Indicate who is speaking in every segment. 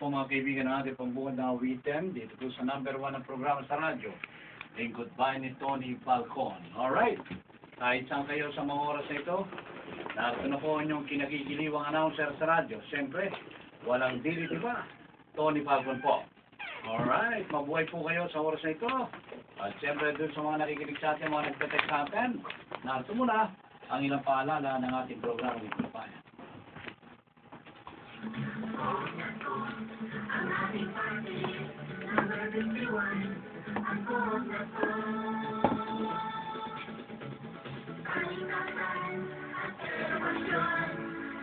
Speaker 1: po mga kaibigan ng ating pambuod na awitin dito po sa number 1 ng programa sa radyo. And goodbye ni Tony Falcon. Alright, kahit saan kayo sa mga oras na ito, narito na po inyong kinagigiliwang announcer sa radyo. Siyempre, walang dili diba? Tony Falcon po. Alright, mabuhay po kayo sa oras na ito. At siyempre dun sa mga nakikinig sa atin, mga nagtatext sa atin, narito muna ang ilang paalala ng ating programa ng Goodbye.
Speaker 2: Ang ating party, number 51, ang buong na to. Kalingatan at emosyon,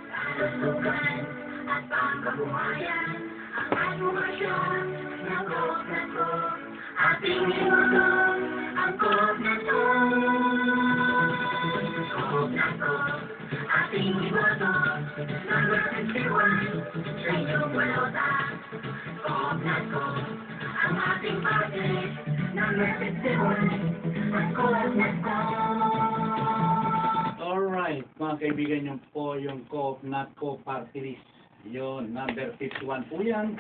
Speaker 2: kalusugan at pangkabuhayan, ang animasyon ng buong na to. Ating inulong ang buong na to. Buong na to, ating iboto, number 51, sa inyong balota. Buong na to, ang ating party, number 51, ang buong na to.
Speaker 1: Alright, mga kaibigan, yun po yung Coop Not Coop Party List. Yun, number 51 po yan.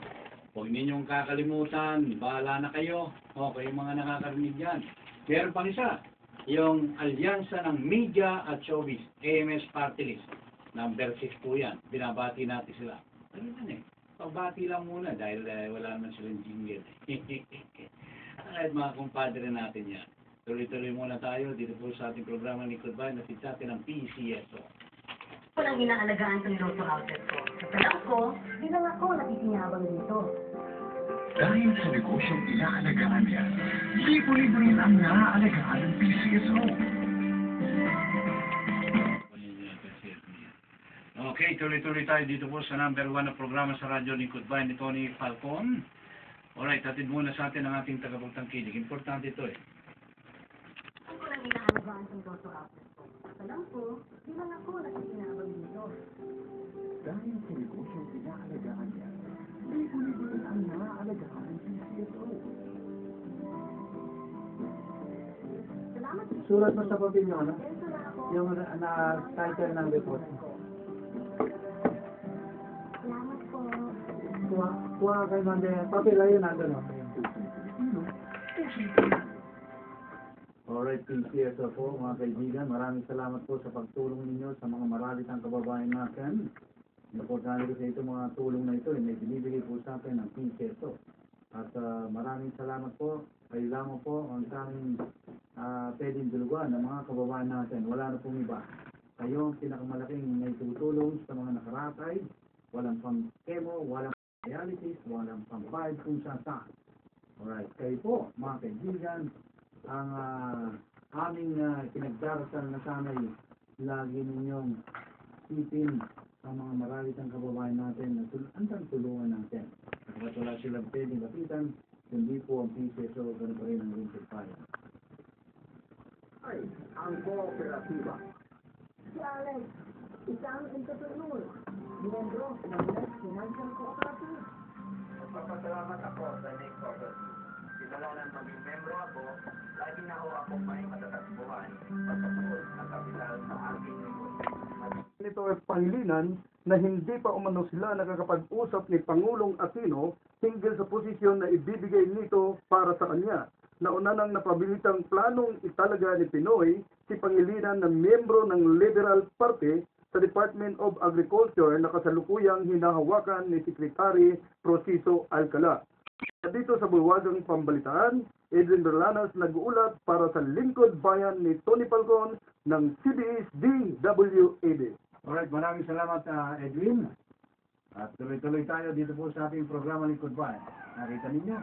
Speaker 1: Huwag ninyong kakalimutan, bahala na kayo. O, kayong mga nakakarinig yan. Meron pang isa, yung Alyansa ng Media at Showbiz, AMS Party List. Number 6 po yan. Binabati natin sila. Ano yan eh? Pagbati lang muna dahil wala naman silang jingle. Kahit mga kumpadre natin yan. Tuloy-tuloy muna tayo dito po sa ating programa ni Goodbye na si natin ng PCSO.
Speaker 3: Walang inaalagaan ng loto outlet ko. Sa talang ko, di lang ako nakikinabang dito.
Speaker 2: Dahil sa negosyong inaalagaan niya, libo-libo rin ang naaalagaan ng PCSO.
Speaker 1: Okay, tuloy-tuloy tayo dito po sa number 1 na programa sa radyo ni Goodbye ni Tony Falcon. Alright, tatid muna sa atin ang ating tagapagtangkilig. Importante ito eh.
Speaker 3: Walang inaalagaan ng loto outlet ko. Sa talang ko, di lang ako nakikinabang dito.
Speaker 2: Dahil sa negosyong inaalagaan niya, libo-libo rin ang naaalagaan ng PCSO.
Speaker 3: Salamat po.
Speaker 4: Sulat mo sa papel nyo, ano?
Speaker 3: Ito na ako.
Speaker 4: Yung na-title ng report.
Speaker 3: Salamat po.
Speaker 4: Kuha kayo ng papel, ayun, nandun, no? Alright, PCSO po, mga kaibigan. Maraming salamat po sa pagtulong ninyo sa mga maralitang kababayan natin. Importante sa ito, mga tulong na ito, may binibigay po sa atin ng PCSO. At maraming salamat po. Kayo lamang po ang aming pwedeng dulugan ng mga kababayan natin. Wala na pong iba. Kayo ang pinakamalaking may tutulong sa mga nakaratay. Walang pang chemo, walang dialysis, walang pang bayad kung saan. Alright, kayo po, mga kaibigan, ang aming pinagdarasal na sana'y lagi ninyong isipin ang mga maralitang kababayan natin na andang tulungan natin. Kapag wala silang pwedeng kapitan, hindi po ang PCSO, ganun pa rin ang lingkod tayo.
Speaker 2: Ay, ang kooperatiba.
Speaker 3: Si Alex, isang entrepreneur, miyembro ng Next Financial Cooperative.
Speaker 5: Nagpapasalamat ako sa Next Cooperative. Simula nang maging membro ako, lagi na ako may matatakbuhan pagkakot ng kapital sa aking negosyo.
Speaker 6: Nito ay Pangilinan na hindi pa umano sila nakakapag-usap ni Pangulong Aquino hinggil sa posisyon na ibibigay nito para sa kanya. Nauna nang napabilitang planong italaga ni Pinoy si Pangilinan na miyembro ng Liberal Party sa Department of Agriculture na kasalukuyang hinahawakan ni Secretary Prociso Alcala. Dito sa Bulwagang Pambalitaan, Edwin Berlanas nag-uulat para sa Lingkod Bayan ni Tony Falcon ng CBS DWAD.
Speaker 4: Alright, maraming salamat Edwin. At tuloy-tuloy tayo dito po sa ating programa ni Goodbye. Nakita ninyo,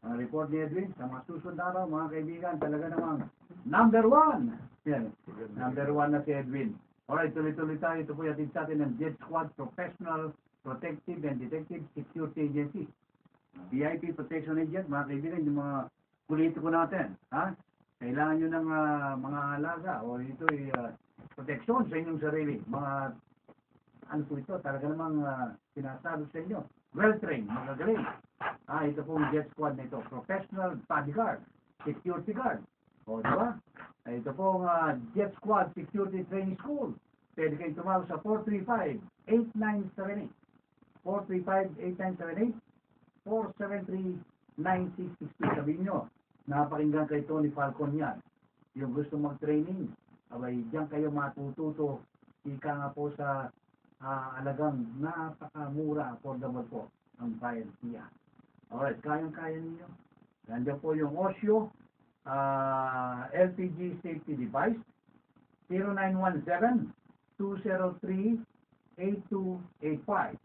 Speaker 4: ang report ni Edwin sa mga susunod na araw, mga kaibigan, talaga namang number 1. Yan, number 1 na si Edwin. Alright, tuloy-tuloy tayo. Ito po yatid sa atin ng Jet Squad Professional Protective and Detective Security Agency. VIP Protection Agent, mga kaibigan, yung mga politiko natin. Ha? Kailangan nyo ng mga alaga o ito ay protection sa inyong sarili. Mga, ano po ito, talaga namang sinasabi sa inyo. Well-trained, magagaling. Ito pong Jet Squad na ito. Professional Bodyguard, Security Guard. O, di ba? Ito pong Jet Squad Security Training School. Pwede kayong tumawag sa 435-8978. 435-8978. 473-9660. Sabihin nyo, napakinggan kay Tony Falcon yan. Yung gusto mag-training, abay, diyan kayo matututo. Ika nga po sa alagang napakamura, affordable po ang bayad niya. Alright, kayang-kaya ninyo. Nandiyan po yung Osyo LPG safety device 0917-203-8285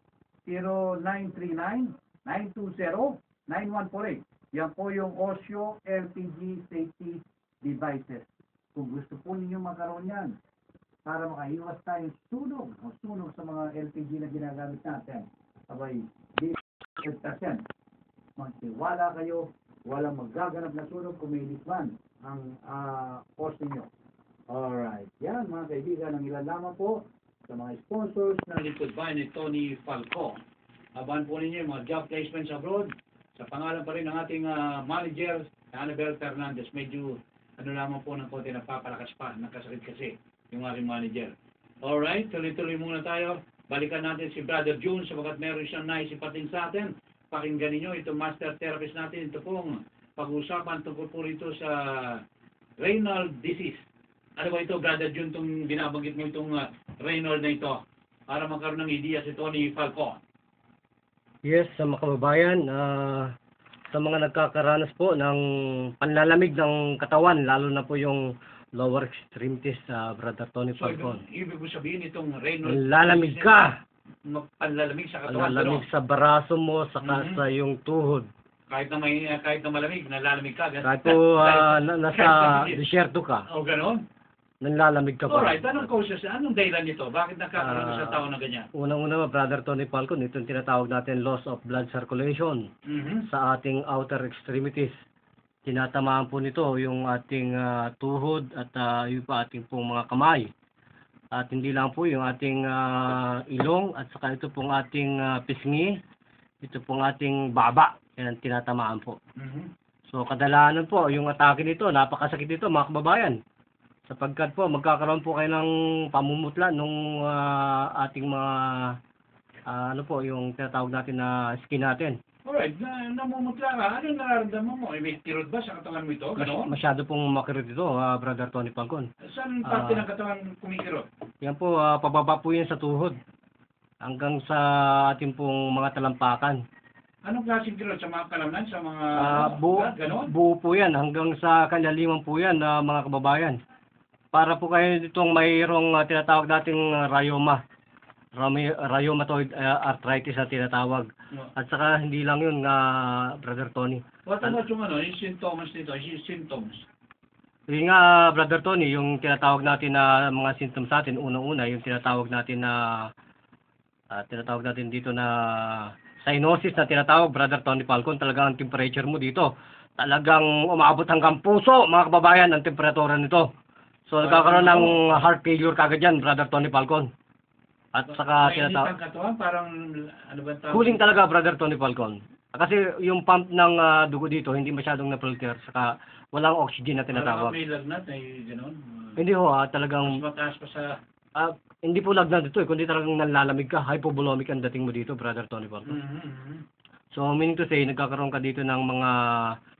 Speaker 4: 0939-920-9148. Yan po yung Osyo LPG safety devices. Kung gusto po ninyo magkaroon yan, para makaiwas tayong sunog sa mga LPG na ginagamit natin, abay, di 100%. Magtiwala kayo, walang magaganap na sunog kung may lisman ang post ninyo. Alright, yan mga kaibigan, ang ilan lamang po sa mga sponsors
Speaker 1: ng Liquid Vine ni Tony Falco. Abangan po ninyo yung mga job placements abroad. Sa pangalan pa rin ng ating manager, Annabel Fernandez. Medyo lamang po ng konti napapalakas pa, nakasakit kasi yung aking manager. Alright, tuloy-tuloy muna tayo. Balikan natin si Brother June sapagat meron siyang naisipatin sa atin. Pakinggan ninyo, itong master therapist natin, ito pong pag-uusapan tungkol po rito sa renal disease. Ano ba ito, Brother June, itong binabanggit mo itong renal na ito? Para magkaroon ng ideya si Tony Falco.
Speaker 7: Yes, sa mga kababayan, sa mga nagkakaranas po ng panlalamig ng katawan, lalo na po yung lower extremities, Brother Tony
Speaker 1: So,
Speaker 7: Falcon.
Speaker 1: ibig mo sabihin itong renal
Speaker 7: Lalamig ka!
Speaker 1: Panlalamig sa katawan.
Speaker 7: Lalamig
Speaker 1: pero
Speaker 7: sa baraso mo, saka
Speaker 1: Mhm.
Speaker 7: sa yung tuhod.
Speaker 1: kahit na malamig, nalalamig ka.
Speaker 7: Kahit po nasa disyerto ka,
Speaker 1: O gano'n?
Speaker 7: nanlalamig ka pa.
Speaker 1: Alright, anong causes? Anong dahilan nito? Bakit nagkakaroon sa tao na ganyan?
Speaker 7: Unang-una, Brother Tony Falcon, itong tinatawag natin loss of blood circulation
Speaker 1: Mhm.
Speaker 7: sa ating outer extremities. Tinatamaan po nito yung ating tuhod at yung pa ating pong mga kamay. At hindi lang po yung ating ilong at saka ito pong ating pisngi, ito pong ating baba. Yan ang tinatamaan po.
Speaker 1: Mhm.
Speaker 7: So kadalanan po yung atake nito, napakasakit nito mga kababayan. Sapagkat po magkakaroon po kayo ng pamumutla nung ating mga ano po yung tinatawag natin na skin natin.
Speaker 1: Alright, namumutla ka. Ano nararamdaman mo? May kirot ba sa katawan mo ito? Gano'n?
Speaker 7: Masyado pong makirot ito, Brother Tony Falcon.
Speaker 1: Saan parte ng katawan kumikirot?
Speaker 7: Yan po, pababa po yan sa tuhod. Hanggang sa ating pong mga talampakan.
Speaker 1: Anong klaseng kirot? Sa mga kalamnan? Sa mga... gano'n?
Speaker 7: Buo po yan, hanggang sa kanaliman po yan, mga kababayan. Para po kayo itong mayroong tinatawag nating rheuma. Rheumatoid arthritis na tinatawag.
Speaker 1: No.
Speaker 7: At saka hindi lang yun, Brother Tony.
Speaker 1: What about yung yung symptoms nito? Yung symptoms.
Speaker 7: Yun nga, Brother Tony, yung tinatawag natin na mga symptoms natin, unang-una, yung tinatawag natin dito na cyanosis na tinatawag, Brother Tony Falcon, talagang ang temperature mo dito, talagang umabot hanggang puso, mga kababayan, ang temperatura nito. So, nagkakaroon ng heart failure kagad yan, Brother Tony Falcon. At saka
Speaker 1: Mainit
Speaker 7: tinatawag,
Speaker 1: ang katawan, parang ano ba tawag?
Speaker 7: cooling talaga, Brother Tony Falcon. Kasi yung pump ng dugo dito, hindi masyadong na-filter, saka walang oxygen na
Speaker 1: Parang
Speaker 7: tinatawag.
Speaker 1: may lagnat, may gano'n.
Speaker 7: Hindi ho,
Speaker 1: Mas
Speaker 7: talagang
Speaker 1: mataas pa sa...
Speaker 7: hindi po lagnat dito kundi talagang nalalamig ka, hypovolemic ang dating mo dito, Brother Tony Falcon.
Speaker 1: Mhm.
Speaker 7: So, meaning to say, nagkakaroon ka dito ng mga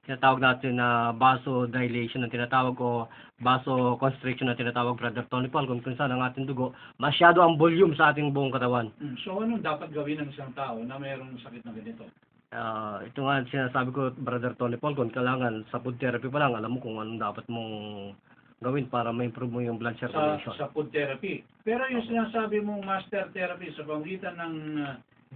Speaker 7: tinatawag natin na vasodilation na tinatawag o vasoconstriction na tinatawag, Brother Tony Falcon, kung saan ang ating dugo, masyado ang volume sa ating buong katawan.
Speaker 1: So, anong dapat gawin ng isang tao na mayroong sakit na ganito?
Speaker 7: Ito nga sinasabi ko, Brother Tony Falcon, kailangan sa food therapy pa lang, alam mo kung anong dapat mong gawin para ma-improve mo yung blood circulation.
Speaker 1: Sa food therapy. Pero yung sinasabi mong master therapy sa pamamagitan ng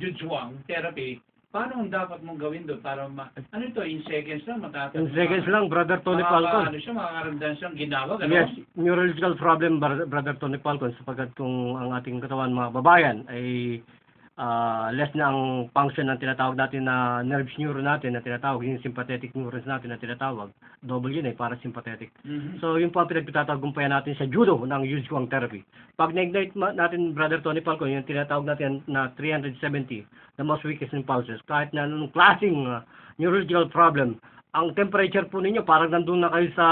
Speaker 1: Jujwang therapy, paano ang dapat mong gawin doon para ano ito, in seconds lang matatapos?
Speaker 7: In seconds lang, Brother Tony Falcon.
Speaker 1: Ano siya, makakaramdaman siyang ginawa, gano'n?
Speaker 7: Yes, neurological problem, Brother Tony Falcon, sapagkat kung ang ating katawan, mga babayan, ay less na ang function ng tinatawag natin na nerves neuron natin na tinatawag, yung sympathetic neurons natin na tinatawag, double yun parasympathetic.
Speaker 1: Mhm.
Speaker 7: So, yun po ang pinagtatagumpayan natin sa judo ng Jujwang therapy. Pag na-ignite natin, Brother Tony Falcon, yung tinatawag natin na 370, the most weakest impulses, kahit na anong klaseng neurological problem, ang temperature po ninyo, parang nandun na kayo sa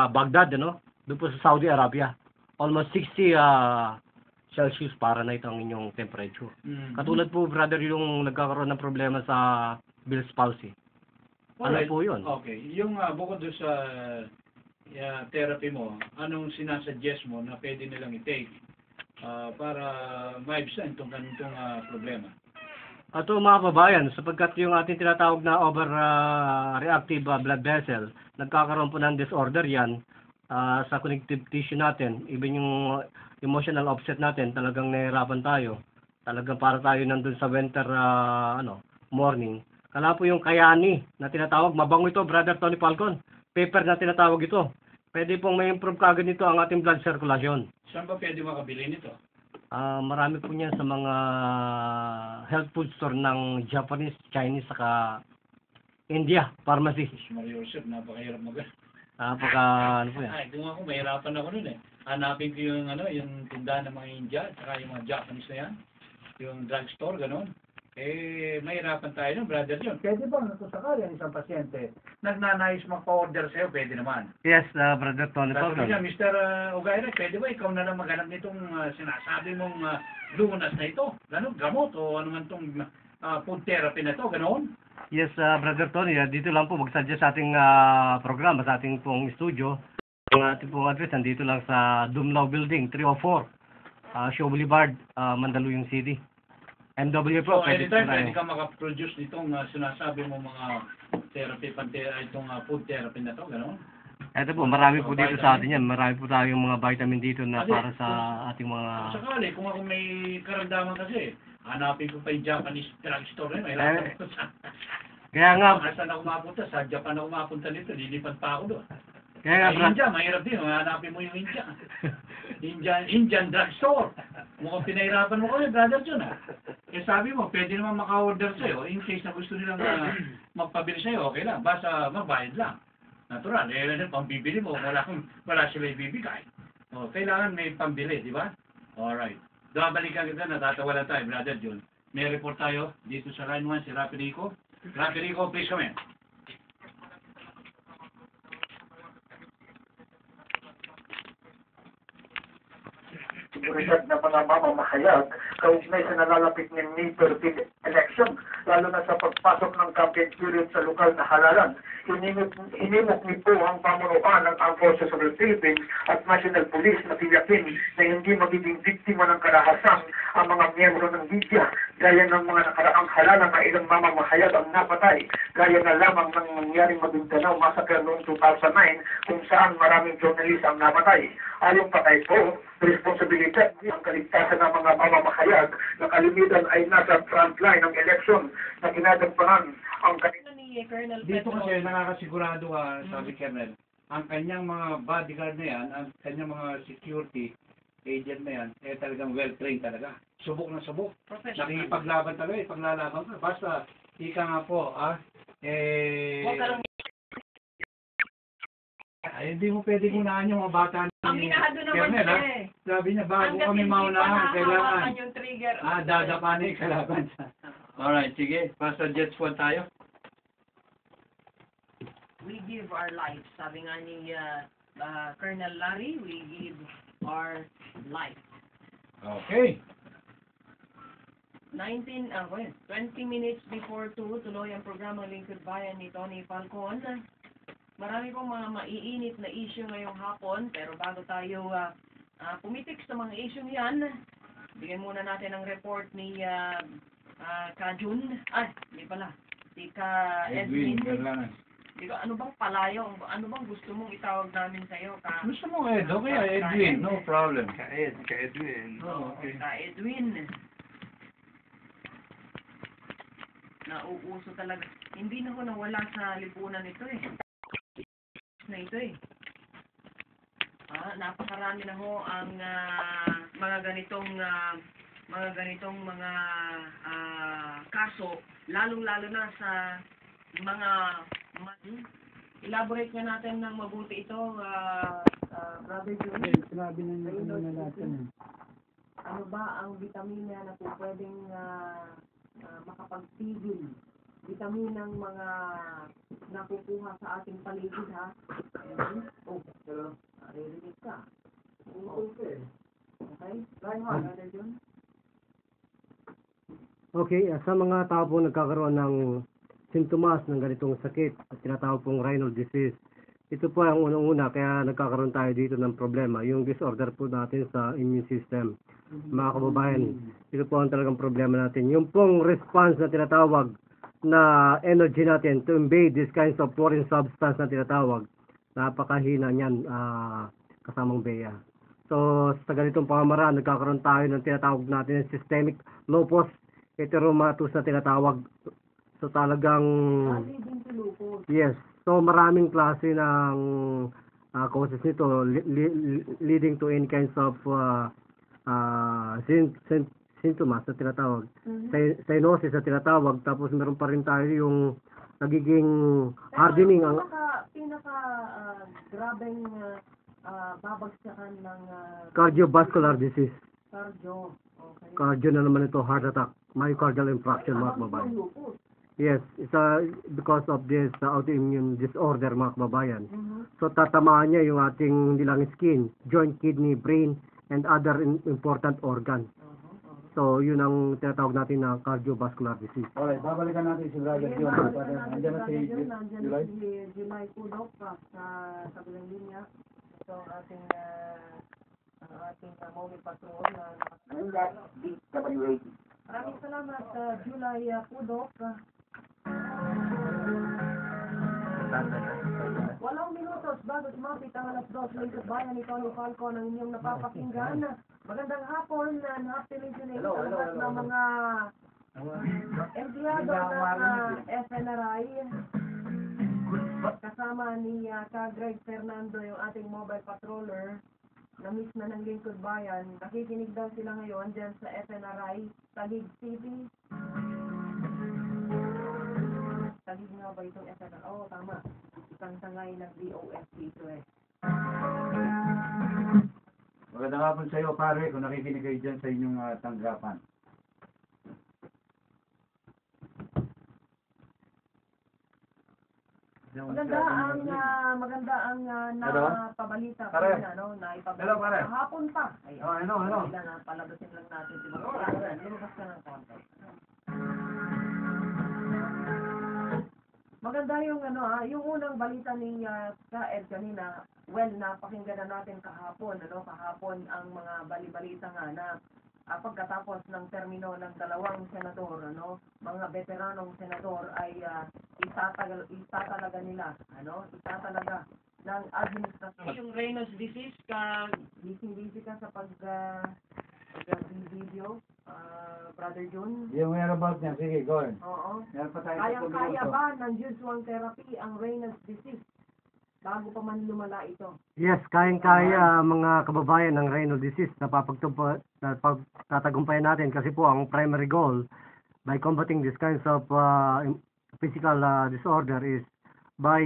Speaker 7: Baghdad, doon po sa Saudi Arabia. Almost 60 Celsius Fahrenheit ang inyong temperature.
Speaker 1: Mhm.
Speaker 7: Katulad po, brother, yung nagkakaroon ng problema sa Bell's palsy. Ano
Speaker 1: Alright.
Speaker 7: po yun?
Speaker 1: Okay. Yung bukod doon sa therapy mo, anong sinasuggest mo na pwede nilang i-take para maibsan itong ganitong problema?
Speaker 7: Ato mga kababayan, sapagkat yung ating tinatawag na overreactive blood vessel, nagkakaroon po ng disorder yan sa connective tissue natin, even yung emotional offset natin, talagang nahihirapan tayo. Talagang para tayo nandun sa winter morning. Kala po yung kayani na tinatawag, mabango ito, Brother Tony Falcon. Paper na tinatawag ito. Pwede pong may improve kagad nito ang ating blood circulation.
Speaker 1: Saan ba pwede makabili nito?
Speaker 7: Marami po niyan sa mga health food store ng Japanese, Chinese, saka India, pharmacy.
Speaker 1: Mario Joseph, napakahirap
Speaker 7: Ano po yan?
Speaker 1: Ay, kung ako, mahirapan ako nun eh. Hanapin ko yung tindahan ng mga India, saka yung mga Japanese na yan. Yung drugstore, gano'n. Mahirapan tayo nun, Brother John.
Speaker 4: Pwede ba kung sakali ang isang pasyente nagnanais magpa-order sa'yo, pwede naman.
Speaker 7: Yes, Brother Tony
Speaker 1: Sabi
Speaker 7: Falcon.
Speaker 1: niya, Mr. Ugaira, pwede ba ikaw na lang maghanap nitong sinasabi mong lunas na ito? Gano'n, gamot o ano man itong food therapy na ito, gano'n?
Speaker 7: Yes, Brother Tony, dito lang po magsadya sa ating programa, sa ating pong studio. Ang ating pong address, nandito lang sa Dumlao Building, 304, Shaw Boulevard, Mandaluyong City. MW
Speaker 1: So,
Speaker 7: po, pwede po
Speaker 1: anytime pwede
Speaker 7: tayo.
Speaker 1: ka makaproduce nitong sinasabi mo mga therapy, itong food therapy na ito, gano'n?
Speaker 7: Ito po, marami po dito sa atin yan. Marami po tayong mga vitamin dito na para sa ating mga...
Speaker 1: Sakali, kung ako may karamdaman kasi, hanapin ko pa yung Japanese drugstore na yun, mahirapan ko sa...
Speaker 7: Kaya nga,
Speaker 1: Saan ako mapunta? Sa Japan ako mapunta nito, lilipad pa ako doon.
Speaker 7: kaya nga,
Speaker 1: Ay, India, mahirap din, hanapin mo yung India. Indian drugstore. Mukhang pinahirapan mo kami, Brother John, ha? Eh sabi mo, pwede naman maka-order sa'yo. In case na gusto nilang magpabili sa'yo, okay lang. Basta magbayad lang. Natural, pambibili mo, wala sila ibibigay. O, kailangan may pambili, di ba? Alright. Babalikan kita, natatawalan tayo, Brother John. May report tayo dito sa Line 1, si Rapi Rico. Rapi Rico, please come in.
Speaker 5: Seguridad ng mga mamamahayag kaugnay sa nalalapit ng midterm election, lalo na sa pagpasok ng campaign period sa lokal na halalan. Hinimok nito ang pamunuan ng Armed Forces of the Philippines at National Police na tiyakin na hindi magiging biktima ng karahasan ang mga miyembro ng media, gaya ng mga nakaraang halalan na ilang mamamahayag ang napatay, gaya na lamang ng nangyaring Maguindanao massacre noong 2009 kung saan maraming journalista ang napatay. Ayon patay po, responsibilidad ang kaligtasan ng mga mamamahayag na kalimitan ay nasa frontline ng eleksyon na ginagampanan ang kanilang
Speaker 1: Dito kasi nakakasigurado ka, sabi Colonel, ang kanyang mga bodyguard na yan, ang kanyang mga security agent na yan, talagang well-trained talaga. Subok na subok. Nakikipaglaban talaga, ipaglalaban ka. Basta, ika nga po, hindi mo pwede gunaan yung mga bata ni
Speaker 8: Ang minahado naman
Speaker 1: Colonel,
Speaker 8: siya
Speaker 1: ha?
Speaker 8: eh.
Speaker 1: Sabi niya, bago
Speaker 8: Hanggat
Speaker 1: kami
Speaker 8: hindi
Speaker 1: maunahan,
Speaker 8: pa
Speaker 1: kailangan.
Speaker 8: nahahawakan yung trigger.
Speaker 1: Dadapanin kalaban. Alright, sige. Pastor Jet Squad tayo.
Speaker 8: We give our lives. Sabi nga ni Colonel Larry, we give our life.
Speaker 1: Okay.
Speaker 8: 20 minutes before 2, tuloy ang programang Lingkod Bayan ni Tony Falcon. Marami pong mga maiinit na issue ngayong hapon, pero bago tayo pumitik sa mga issue yan, bigyan muna natin ang report ni Kajun. Hindi pala. Si Edwin. Ano bang palayo? Ano bang gusto mong itawag namin sa'yo?
Speaker 1: Gusto mo Edo, kaya Edwin, no problem.
Speaker 5: Ka-Edwin.
Speaker 1: Okay.
Speaker 8: Edwin. Nauuso talaga. Hindi na ko nawala sa lipunan ito eh. Na ito eh. Napakarami na ho ang mga ganitong mga kaso, lalong-lalo na sa mga elaborate nga natin ng mabuti ito, Brother Jun.
Speaker 4: Sinabi na natin.
Speaker 8: Ano ba ang vitamina na po pwedeng makapagpigil? Vitaminang mga nakukuha sa ating paligid, ha? Pero naririnig ka. Okay? Line 1, Brother Jun.
Speaker 7: Okay, sa mga tao po nagkakaroon ng sintomas ng ganitong sakit at tinatawag pong Raynaud disease. Ito po ang unang-una kaya nagkakaroon tayo dito ng problema, yung disorder po natin sa immune system. Mga kababayan, ito po ang talagang problema natin. Yung pong response na tinatawag na energy natin to invade these kinds of foreign substance na tinatawag, napakahina niyan, kasamang Bea. So, sa ganitong pamamaraan, nagkakaroon tayo ng tinatawag natin ng systemic lupus erythematosus na tinatawag. So, talagang, yes. So, maraming klase ng causes nito leading to any kinds of symptoms na tinatawag. Cyanosis na tinatawag. Tapos, meron pa rin tayo yung nagiging hardening. Ang
Speaker 8: grabeng babagsakan ng
Speaker 7: cardiovascular disease.
Speaker 8: cardio. Okay.
Speaker 7: Cardio na naman ito, heart attack, myocardial infarction, mga kababayan. Yes, it's because of this autoimmune disorder, mga kababayan. So, tatamaan niya yung ating hindi lang skin, joint, kidney, brain, and other important organ. So, yun ang tinatawag natin na cardiovascular disease.
Speaker 4: Alright, babalikan natin si Brother John. Nandiyan na si July.
Speaker 8: July Pudok sa kabilang linya. Ito ang ating mobile patrol na maraming salamat, July Pudok. 8 minutos bago sumapit ang alas 2, lingkod bayan ni Tony Falcon ang inyong napapakinggan. Magandang hapon na happy listening sa lahat ng mga empleyado ng FNRI. Kasama ni Greg Fernando, yung ating mobile patroller na miss na ng lingkod bayan. Nakikinig daw sila ngayon dyan sa FNRI, Taguig City. Taguig nga ba itong FNRI? Oo, tama. Isang tangay ng DOST ito eh.
Speaker 4: Magandang hapon sa iyo, pare, kung nakikinig kayo dyan sa inyong tanggapan.
Speaker 8: Maganda ang napabalita
Speaker 4: Pare.
Speaker 8: no, na
Speaker 4: Hello,
Speaker 8: ipabalita
Speaker 4: pare.
Speaker 8: hapon pa. Ayun.
Speaker 4: Oh, hello.
Speaker 8: Kailangan palabasin lang natin si Mga. Lumabas ka ng konti. Maganda yung yung unang balita ni Ka-Ed kanina. Well, napakinggan na natin kahapon ang mga bali-balita nga na pagkatapos ng termino ng dalawang senador, mga veteranong senador ay itatalaga nila, itatalaga ng administrasyon. Yung Raynaud's disease busy ka sa pag-video, Brother Jun.
Speaker 4: Yung whereabouts niya, sige, go ahead.
Speaker 8: Oo.
Speaker 4: Meron pa tayo
Speaker 8: Kaya ba ng Jude therapy ang Raynaud's disease bago pa man lumala ito?
Speaker 7: Yes, kayang-kaya mga kababayan ng Raynaud disease na pagtatagumpayan natin kasi po ang primary goal by combating these kinds of physical disorder is by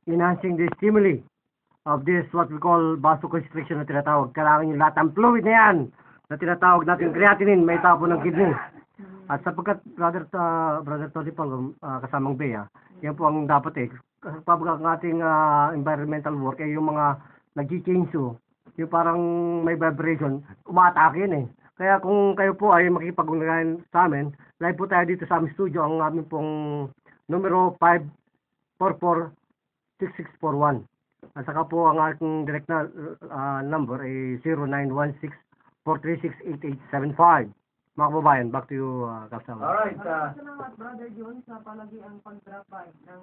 Speaker 7: enhancing the stimuli of this what we call vasoconstriction na tinatawag. Kailangan yung lahat ng fluid na yan na tinatawag natin creatinine may tapo ng kidney. At sapagkat Brother Tony Pang kasamang Bea, yan po ang dapat kapag ang ating environmental work ay yung mga nag-change yung parang may vibration, umaatake yun Kaya kung kayo po ay makipag-ugnayan sa amin, live po tayo dito sa aming studio, ang aming pong numero 544-6641. At saka po ang aking direct na number ay 0916-436-8875. Mga kababayan, back to you, Kasama.
Speaker 4: Alright,
Speaker 8: Salamat, Brother John, sa palagiang pag-drop by ng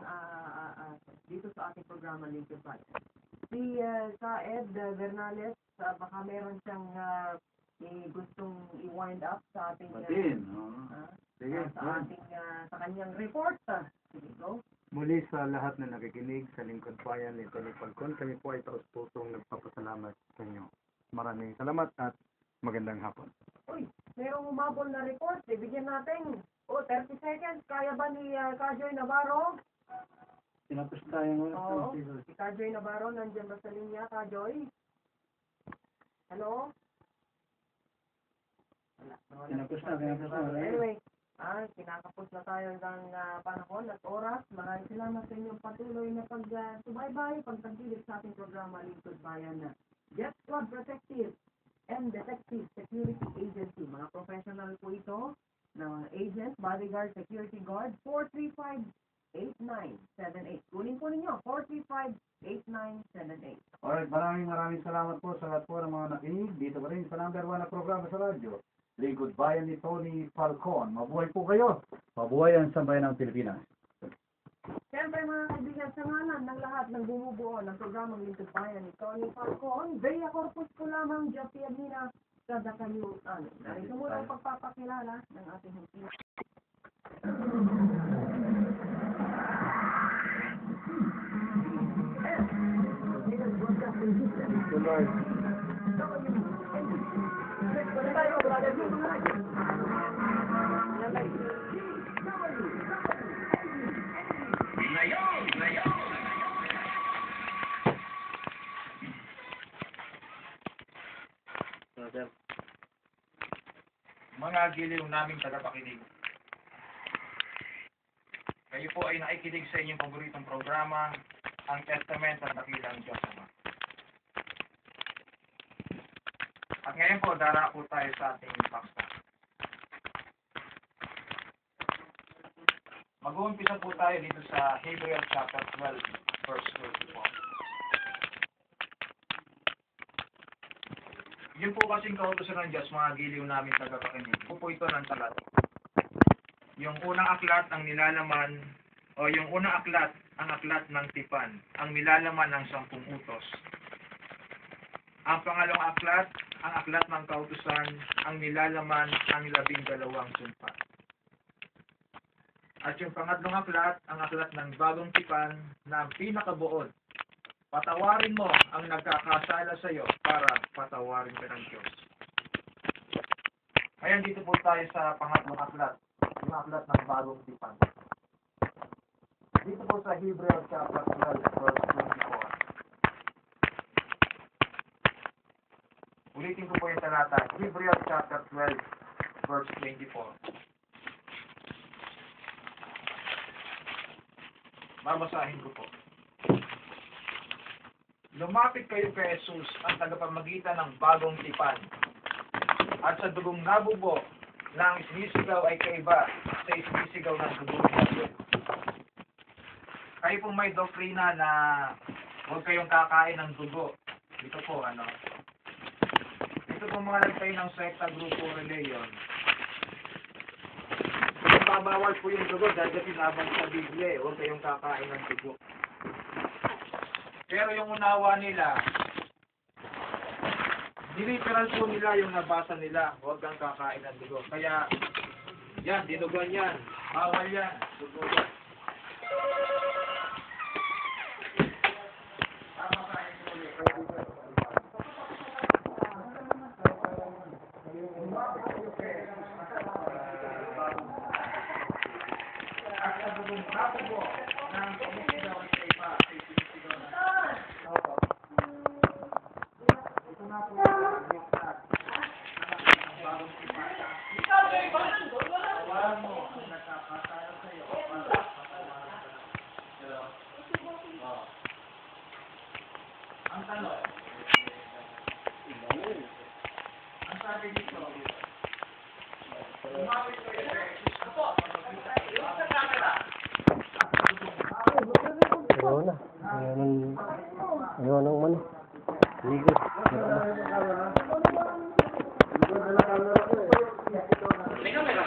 Speaker 8: dito sa ating programa Lingkod Bayan. Si Ka-Ed Bernales, baka meron siyang gustong i-wind up sa ating
Speaker 4: Batin. Sige,
Speaker 8: sa kanyang report. Sige, go.
Speaker 6: Muli sa lahat na nakikinig sa Lingkod Bayan ni Tony Falcon, kami po ay taos-pusong nagpapasalamat sa inyo. Maraming salamat at magandang hapon.
Speaker 8: Uy, merong umabol na report. Bigyan natin. 30 seconds. Kaya ba ni Kajoy Navarro?
Speaker 4: Tinapos tayo
Speaker 8: Oo. Si Kajoy Navarro, nandiyan ba sa linya, Kajoy? Hello? Wala.
Speaker 4: Tinapos na.
Speaker 8: Anyway, kinakapos na tayo ng panahon at oras. Maraming salamat sa inyong patuloy na pag-subaybay, pagtagilid sa ating programa Lingkod Bayan na Jet Squad Protective and Detective Security Agency. Mga professional po ito ng mga agent, bodyguard, security guard, 435-8978. Kunin po ninyo, 435-8978.
Speaker 4: Alright, maraming salamat po sa lahat po ng mga nakinig. Dito pa rin sa number 1 na programa sa radyo. Lingkod Bayan ni Tony Falcon. Mabuhay po kayo. Mabuhay ang sambayan ng Pilipinas.
Speaker 8: Siyempre mga kaibigan, sa ngalan ng lahat ng bumubuo ng programang Lingkod Bayan ni Tony Falcon, Bea Corpus ko lamang, Jopi Admina, sa Dakayuan. Narito muna ang pagpapakilala ng ating hukis.
Speaker 9: Mga giliw naming tagapakinig. Kayo po ay nakikinig sa inyong paboritong programa, ang Testament ng Dakilang Diyos Ama. At ngayon po, dara po tayo sa ating paksa. Mag-uumpisa po tayo dito sa Hebrews chapter 12, verse 24. Yun po kasing kautusan ng Diyos, mga giliw namin tagapakinig. Po ito ng talat. Yung unang aklat ang nilalaman, o yung unang aklat, ang aklat ng tipan, ang nilalaman ng 10 utos. Ang pangalawang aklat, ang aklat ng kautusan, ang nilalaman ng 12 sumpa. At yung pangatlong aklat, ang aklat ng bagong tipan na ang pinakabuod. Patawarin mo ang nagkakasala sa iyo para patawarin ka ng Diyos. Ayan, dito po tayo sa pangatlong aklat, yung aklat ng bagong tipan. Dito po sa Hebrews chapter 12, verse 24. Ulitin ko po yung talata, Hebrews chapter 12, verse 24. Babasahin ko po. Lumapit kayo kay Jesus, ang tagapamagitan ng bagong tipan. At sa dugong nabubo na ang sinisigaw ay kaiba sa sinisigaw ng dugo ng Diyos. Kayo pong may doktrina na huwag kayong kakain ng dugo. Ito po, ito po mga nagtayo ng sekta, grupo, reliyon. Babawal po yung dugo dahil sinabang sa Biblia, huwag kayong kakain ng dugo. Pero yung unawa nila, niliteral po nila yung nabasa nila, huwag kang kakain ng dugo. Kaya, yan, dinugan yan. Bawal yan. Dugo yan. Tama kain po ulit. At sa dugong nabubo ng kumisigaw ay kaiba sa sinisigaw ng ito nga po yung bagong tipata. Tawaran mo ang nagkakasala sa iyo para patawaran ka ng Diyos. Ang tanong, ang sabi dito, lumapit kayo kay Jesus.
Speaker 7: Ayaw nang mano. Ligo.
Speaker 9: Halika,